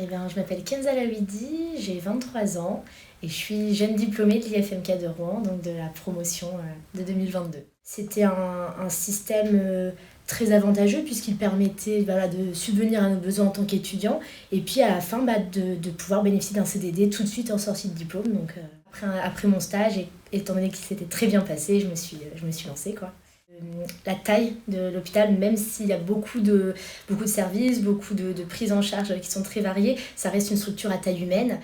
Eh bien, je m'appelle Kenza Lawidi, j'ai 23 ans et je suis jeune diplômée de l'IFMK de Rouen, donc de la promotion de 2022. C'était un système très avantageux puisqu'il permettait de subvenir à nos besoins en tant qu'étudiants et puis à la fin de pouvoir bénéficier d'un CDD tout de suite en sortie de diplôme. Donc après mon stage, et étant donné qu'il s'était très bien passé, je me suis lancée, quoi. La taille de l'hôpital, même s'il y a beaucoup de services, beaucoup de prises en charge qui sont très variées, ça reste une structure à taille humaine.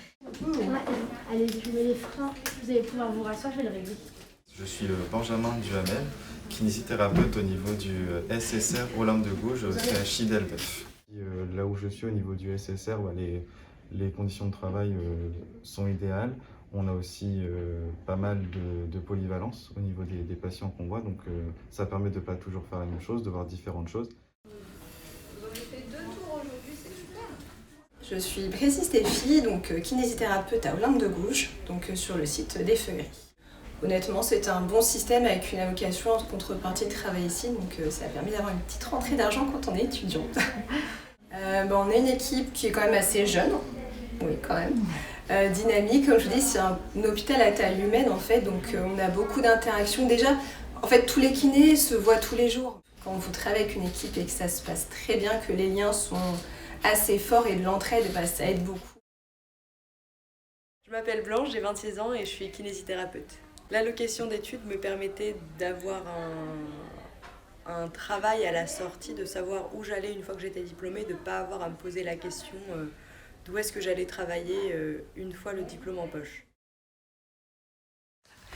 Allez, je mets les freins, vous allez pouvoir vous rasseoir, je vais le régler. Je suis Benjamin Duhamel, kinésithérapeute au niveau du SSR Olympe de Gouges au CHI d'Elbeuf. Là où je suis au niveau du SSR, les conditions de travail sont idéales. On a aussi pas mal de polyvalence au niveau des patients qu'on voit, donc ça permet de ne pas toujours faire la même chose, de voir différentes choses. Vous avez fait 2 tours aujourd'hui, c'est super. Je suis Précise Stéphie, donc kinésithérapeute à Olympe de Gouges, donc sur le site des Feuilleries. Honnêtement, c'est un bon système avec une allocation en contrepartie de travail ici, donc ça a permis d'avoir une petite rentrée d'argent quand on est étudiante. On est une équipe qui est quand même assez jeune, oui quand même, dynamique. Comme je vous dis, c'est un hôpital à taille humaine en fait, donc on a beaucoup d'interactions. Déjà, en fait, tous les kinés se voient tous les jours. Quand vous travaillez avec une équipe et que ça se passe très bien, que les liens sont assez forts et de l'entraide, ça aide beaucoup. Je m'appelle Blanche, j'ai 26 ans et je suis kinésithérapeute. L'allocation d'études me permettait d'avoir un travail à la sortie, de savoir où j'allais une fois que j'étais diplômée, de ne pas avoir à me poser la question d'où est-ce que j'allais travailler une fois le diplôme en poche.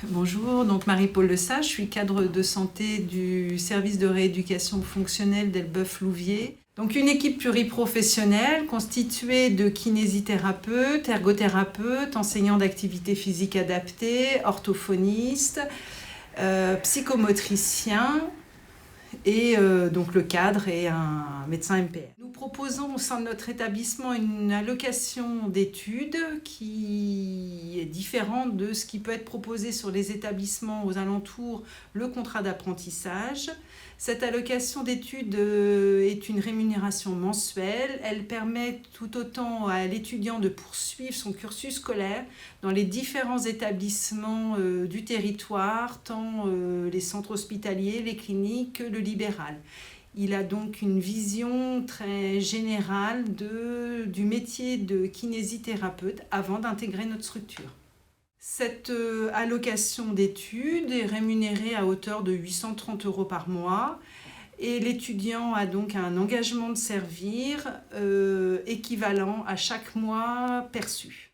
Bonjour, donc Marie-Paul Lesage, je suis cadre de santé du service de rééducation fonctionnelle d'Elbeuf-Louviers. Donc une équipe pluriprofessionnelle constituée de kinésithérapeutes, ergothérapeutes, enseignants d'activité physique adaptée, orthophonistes, psychomotriciens et donc le cadre et un médecin MPR. Nous proposons au sein de notre établissement une allocation d'études qui est différente de ce qui peut être proposé sur les établissements aux alentours, le contrat d'apprentissage. Cette allocation d'études est une rémunération mensuelle. Elle permet tout autant à l'étudiant de poursuivre son cursus scolaire dans les différents établissements du territoire, tant les centres hospitaliers, les cliniques que le libéral. Il a donc une vision très générale du métier de kinésithérapeute avant d'intégrer notre structure. Cette allocation d'études est rémunérée à hauteur de 830 € par mois et l'étudiant a donc un engagement de servir équivalent à chaque mois perçu.